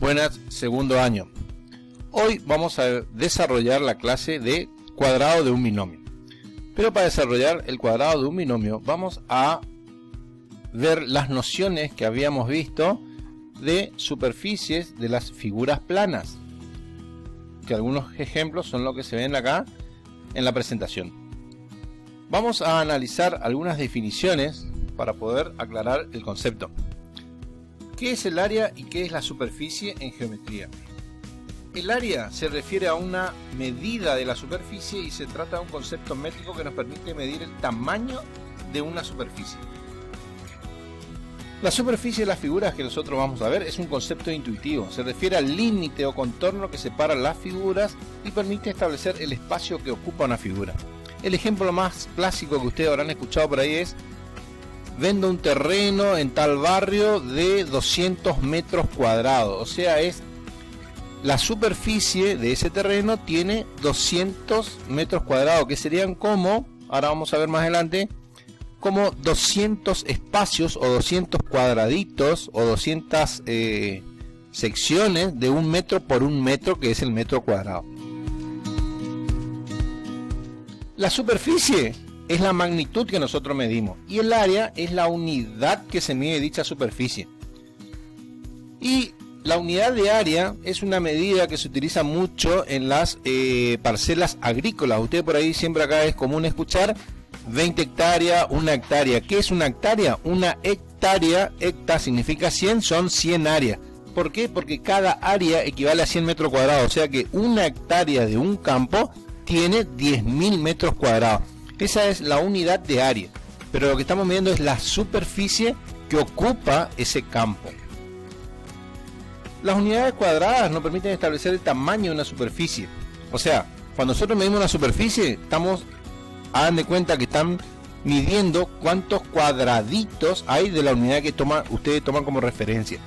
Buenas, segundo año. Hoy vamos a desarrollar la clase de cuadrado de un binomio. Pero para desarrollar el cuadrado de un binomio vamos a ver las nociones que habíamos visto de superficies de las figuras planas. Que algunos ejemplos son lo que se ven acá en la presentación. Vamos a analizar algunas definiciones para poder aclarar el concepto. ¿Qué es el área y qué es la superficie en geometría? El área se refiere a una medida de la superficie y se trata de un concepto métrico que nos permite medir el tamaño de una superficie. La superficie de las figuras que nosotros vamos a ver es un concepto intuitivo, se refiere al límite o contorno que separa las figuras y permite establecer el espacio que ocupa una figura. El ejemplo más clásico que ustedes habrán escuchado por ahí es: vendo un terreno en tal barrio de 200 metros cuadrados, o sea, es la superficie de ese terreno tiene 200 metros cuadrados, que serían como, ahora vamos a ver más adelante, como 200 espacios o 200 cuadraditos o 200 secciones de 1 metro por 1 metro, que es el metro cuadrado. La superficie es la magnitud que nosotros medimos y el área es la unidad que se mide dicha superficie. Y la unidad de área es una medida que se utiliza mucho en las parcelas agrícolas. Usted por ahí siempre acá es común escuchar 20 hectáreas, 1 hectárea. ¿Qué es una hectárea? Una hectárea, hecta significa 100, son 100 áreas. ¿Por qué? Porque cada área equivale a 100 metros cuadrados, o sea que 1 hectárea de un campo tiene 10.000 metros cuadrados. Esa es la unidad de área, pero lo que estamos midiendo es la superficie que ocupa ese campo. Las unidades cuadradas nos permiten establecer el tamaño de una superficie. O sea, cuando nosotros medimos una superficie, hagan de cuenta que están midiendo cuántos cuadraditos hay de la unidad que ustedes toman como referencia.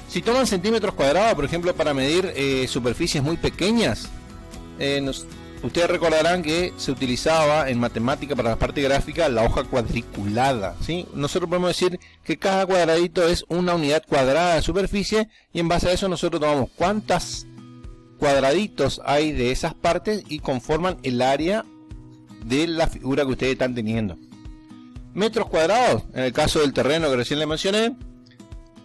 Si toman centímetros cuadrados, por ejemplo, para medir superficies muy pequeñas, ustedes recordarán que se utilizaba en matemática para la parte gráfica la hoja cuadriculada, ¿sí? Nosotros podemos decir que cada cuadradito es una unidad cuadrada de superficie y en base a eso nosotros tomamos cuántos cuadraditos hay de esas partes y conforman el área de la figura que ustedes están teniendo. Metros cuadrados, en el caso del terreno que recién les mencioné,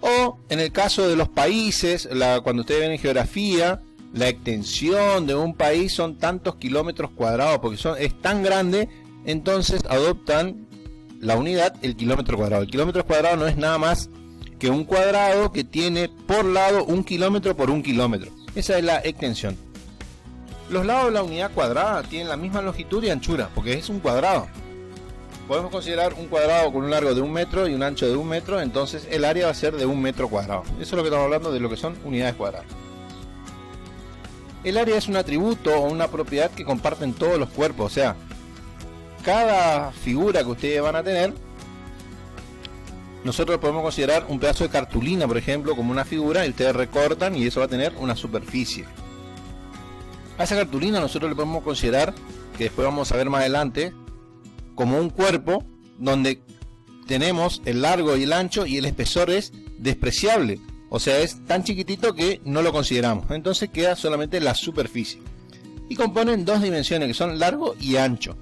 o en el caso de los países, cuando ustedes ven en geografía, la extensión de un país son tantos kilómetros cuadrados, porque es tan grande, entonces adoptan la unidad, el kilómetro cuadrado. El kilómetro cuadrado no es nada más que un cuadrado que tiene por lado 1 kilómetro por 1 kilómetro. Esa es la extensión. Los lados de la unidad cuadrada tienen la misma longitud y anchura, porque es un cuadrado. Podemos considerar un cuadrado con un largo de 1 metro y un ancho de 1 metro, entonces el área va a ser de 1 metro cuadrado. Eso es lo que estamos hablando de lo que son unidades cuadradas. El área es un atributo o una propiedad que comparten todos los cuerpos, o sea, cada figura que ustedes van a tener, nosotros podemos considerar un pedazo de cartulina, por ejemplo, como una figura, y ustedes recortan y eso va a tener una superficie. A esa cartulina nosotros le podemos considerar, que después vamos a ver más adelante, como un cuerpo donde tenemos el largo y el ancho y el espesor es despreciable. O sea, es tan chiquitito que no lo consideramos. Entonces queda solamente la superficie. Y componen dos dimensiones que son largo y ancho.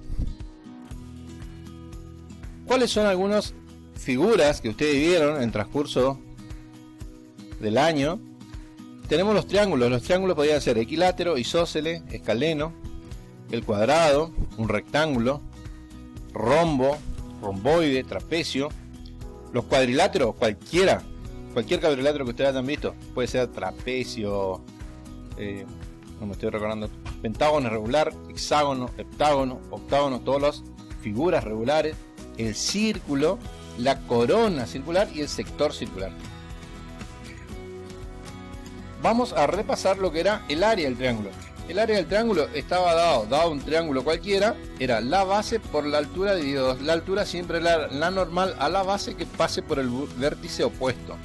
¿Cuáles son algunas figuras que ustedes vieron en el transcurso del año? Tenemos los triángulos. Los triángulos podrían ser equilátero, isósceles, escaleno, el cuadrado, un rectángulo, rombo, romboide, trapecio. Los cuadriláteros, cualquier cuadrilátero que ustedes hayan visto, puede ser trapecio, no me estoy recordando, pentágono regular, hexágono, heptágono, octágono, todas las figuras regulares, el círculo, la corona circular y el sector circular. Vamos a repasar lo que era el área del triángulo. El área del triángulo estaba dado un triángulo cualquiera, era la base por la altura dividido 2. La altura siempre era la normal a la base que pase por el vértice opuesto.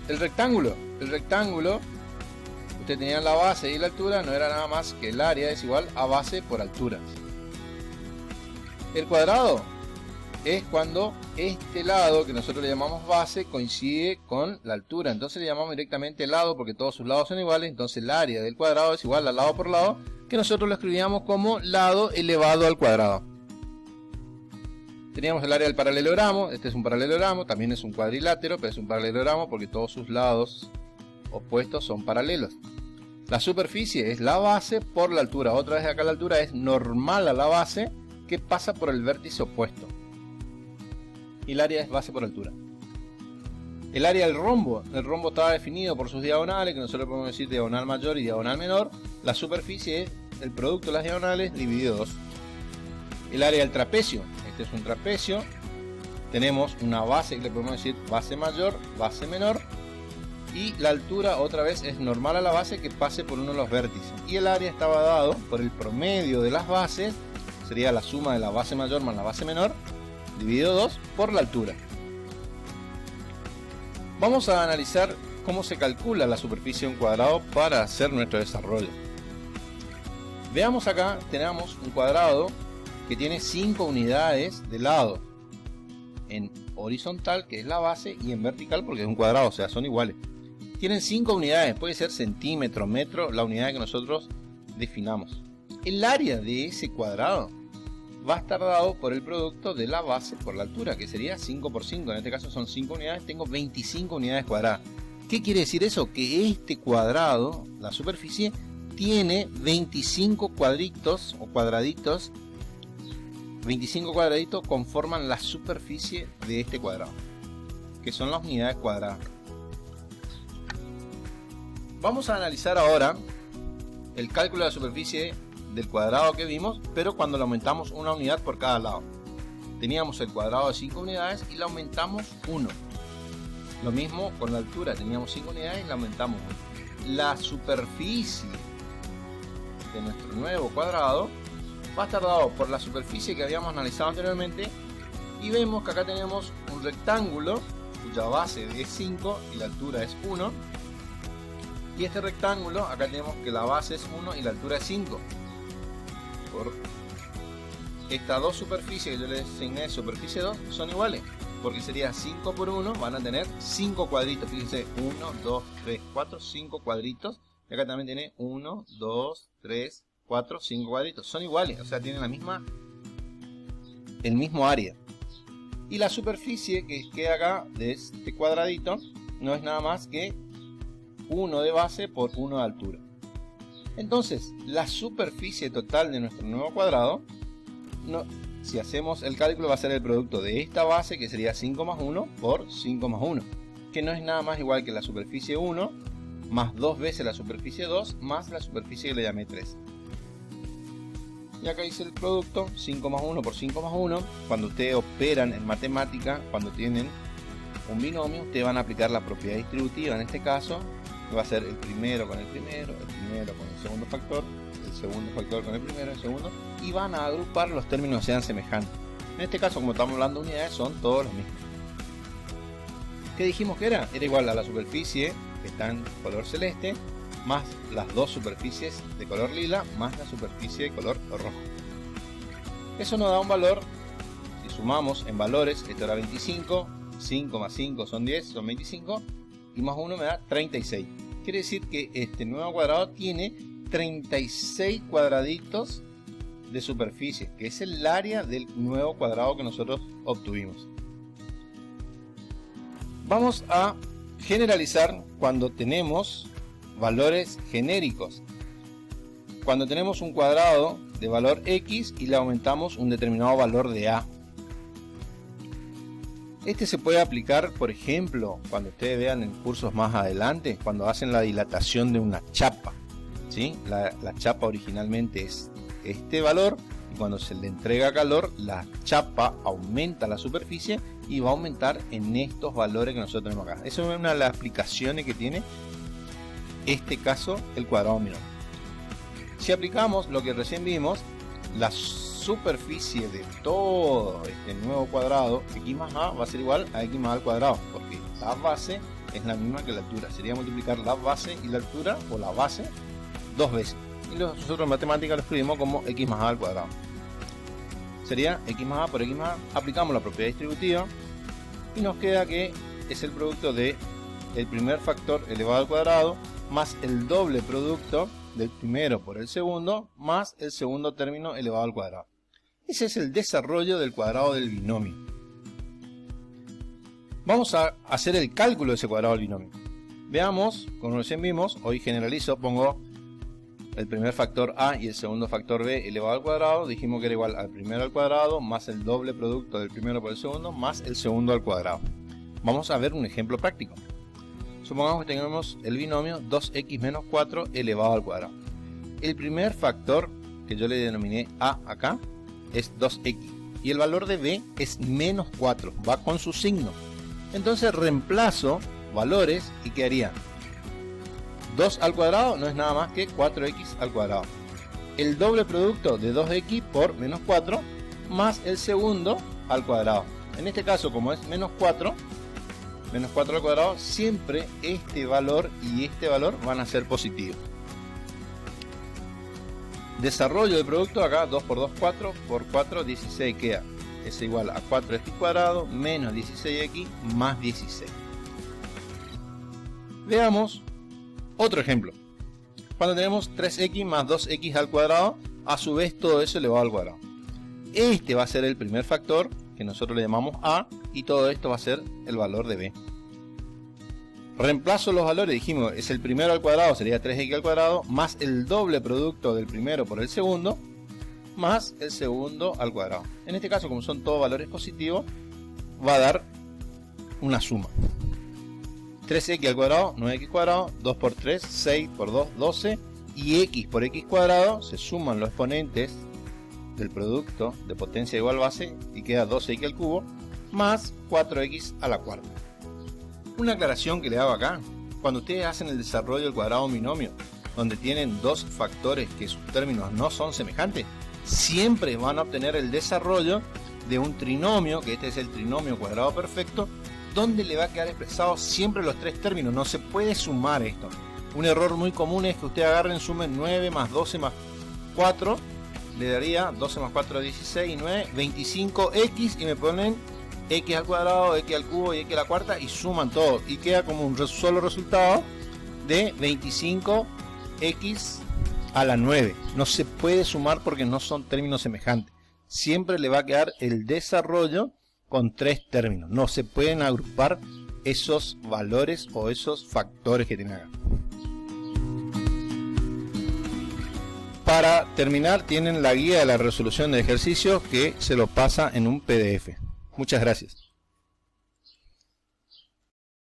El rectángulo, usted tenía la base y la altura, no era nada más que el área es igual a base por altura. El cuadrado es cuando este lado que nosotros le llamamos base coincide con la altura. Entonces le llamamos directamente lado porque todos sus lados son iguales. Entonces el área del cuadrado es igual a lado por lado, que nosotros lo escribíamos como lado elevado al cuadrado. Teníamos el área del paralelogramo. Este es un paralelogramo, también es un cuadrilátero, pero es un paralelogramo porque todos sus lados opuestos son paralelos. La superficie es la base por la altura. Otra vez acá la altura es normal a la base que pasa por el vértice opuesto. Y el área es base por altura. El área del rombo. El rombo estaba definido por sus diagonales, que nosotros podemos decir diagonal mayor y diagonal menor. La superficie es el producto de las diagonales dividido 2. El área del trapecio. Este es un trapecio. Tenemos una base que le podemos decir base mayor, base menor. Y la altura otra vez es normal a la base que pase por uno de los vértices. Y el área estaba dado por el promedio de las bases. Sería la suma de la base mayor más la base menor, dividido 2 por la altura. Vamos a analizar cómo se calcula la superficie de un cuadrado para hacer nuestro desarrollo. Veamos acá, tenemos un cuadrado que tiene 5 unidades de lado. En horizontal, que es la base, y en vertical porque es un cuadrado, o sea, son iguales. Tienen 5 unidades, puede ser centímetro, metro, la unidad que nosotros definamos. El área de ese cuadrado va a estar dado por el producto de la base por la altura, que sería 5 por 5. En este caso son 5 unidades, tengo 25 unidades cuadradas. ¿Qué quiere decir eso? Que este cuadrado, la superficie, tiene 25 cuadritos o cuadraditos. 25 cuadraditos conforman la superficie de este cuadrado, que son las unidades cuadradas. Vamos a analizar ahora el cálculo de la superficie del cuadrado que vimos, pero cuando le aumentamos una unidad por cada lado. Teníamos el cuadrado de 5 unidades y le aumentamos 1. Lo mismo con la altura, teníamos 5 unidades y le aumentamos 1. La superficie de nuestro nuevo cuadrado va a estar dado por la superficie que habíamos analizado anteriormente, y vemos que acá tenemos un rectángulo cuya base es 5 y la altura es 1. Y este rectángulo, acá tenemos que la base es 1 y la altura es 5. Por estas dos superficies que yo les asigné superficie 2 son iguales, porque sería 5 por 1, van a tener 5 cuadritos. Fíjense, 1, 2, 3, 4, 5 cuadritos. Y acá también tiene 1, 2, 3, 4, 5 cuadritos. Son iguales, o sea, tienen el mismo área. Y la superficie que queda acá de este cuadradito no es nada más que 1 de base por 1 de altura. Entonces, la superficie total de nuestro nuevo cuadrado, si hacemos el cálculo, va a ser el producto de esta base, que sería 5 más 1 por 5 más 1, que no es nada más igual que la superficie 1 más 2 veces la superficie 2 más la superficie que le llamé 3. Y acá hice el producto, 5 más 1 por 5 más 1. Cuando ustedes operan en matemática, cuando tienen un binomio, ustedes van a aplicar la propiedad distributiva en este caso, que va a ser el primero con el primero con el segundo factor con el primero, el segundo, y van a agrupar los términos que sean semejantes. En este caso, como estamos hablando de unidades, son todos los mismos. ¿Qué dijimos que era? Era igual a la superficie que está en color celeste, más las dos superficies de color lila, más la superficie de color rojo. Eso nos da un valor, si sumamos en valores, esto era 25, 5 más 5 son 10, son 25, y más 1 me da 36. Quiere decir que este nuevo cuadrado tiene 36 cuadraditos de superficie, que es el área del nuevo cuadrado que nosotros obtuvimos. Vamos a generalizar cuando tenemos valores genéricos. Cuando tenemos un cuadrado de valor X y le aumentamos un determinado valor de A. Este se puede aplicar, por ejemplo, cuando ustedes vean en cursos más adelante, cuando hacen la dilatación de una chapa, ¿sí? La chapa originalmente es este valor, y cuando se le entrega calor, la chapa aumenta la superficie y va a aumentar en estos valores que nosotros tenemos acá. Esa es una de las aplicaciones que tiene este caso el cuadrado menor. Si aplicamos lo que recién vimos, la superficie de todo este nuevo cuadrado, x más a va a ser igual a x más a al cuadrado, porque la base es la misma que la altura. Sería multiplicar la base y la altura, o la base, dos veces. Y nosotros en matemáticas lo escribimos como x más a al cuadrado. sería x más a por x más a. Aplicamos la propiedad distributiva y nos queda que es el producto de el primer factor elevado al cuadrado más el doble producto del primero por el segundo más el segundo término elevado al cuadrado. Ese es el desarrollo del cuadrado del binomio. Vamos a hacer el cálculo de ese cuadrado del binomio. Veamos, como recién vimos, hoy generalizo, pongo el primer factor a y el segundo factor b elevado al cuadrado. Dijimos que era igual al primero al cuadrado más el doble producto del primero por el segundo más el segundo al cuadrado. Vamos a ver un ejemplo práctico. Supongamos que tenemos el binomio 2x menos 4 elevado al cuadrado. El primer factor, que yo le denominé a acá, es 2x. Y el valor de b es menos 4, va con su signo. Entonces reemplazo valores y quedaría 2 al cuadrado no es nada más que 4x al cuadrado. El doble producto de 2x por menos 4 más el segundo al cuadrado. En este caso, como es menos 4 al cuadrado, siempre este valor y este valor van a ser positivos. Desarrollo de producto acá, 2 por 2, 4 por 4, 16 queda. Es igual a 4x cuadrado menos 16x más 16. Veamos otro ejemplo. Cuando tenemos 3x más 2x al cuadrado, a su vez todo eso elevado al cuadrado. Este va a ser el primer factor, que nosotros le llamamos a, y todo esto va a ser el valor de b. Reemplazo los valores, dijimos, es el primero al cuadrado, sería 3x al cuadrado, más el doble producto del primero por el segundo, más el segundo al cuadrado. En este caso, como son todos valores positivos, va a dar una suma. 3x al cuadrado, 9x cuadrado, 2 por 3, 6 por 2, 12, y x por x cuadrado, se suman los exponentes del producto de potencia igual base, y queda 12x al cubo, más 4x a la cuarta. Una aclaración que le hago acá: cuando ustedes hacen el desarrollo del cuadrado de un binomio, donde tienen dos factores que sus términos no son semejantes, siempre van a obtener el desarrollo de un trinomio, que este es el trinomio cuadrado perfecto, donde le va a quedar expresado siempre los tres términos. No se puede sumar esto. Un error muy común es que ustedes agarren, sumen 9 más 12 más 4, le daría 12 más 4 16 y 9, 25x, y me ponen x al cuadrado, x al cubo y x a la cuarta, y suman todo, y queda como un solo resultado de 25x a la 9. No se puede sumar porque no son términos semejantes. Siempre le va a quedar el desarrollo con tres términos. No se pueden agrupar esos valores o esos factores que tienen acá. Para terminar, tienen la guía de la resolución de ejercicios, que se lo pasa en un PDF. Muchas gracias.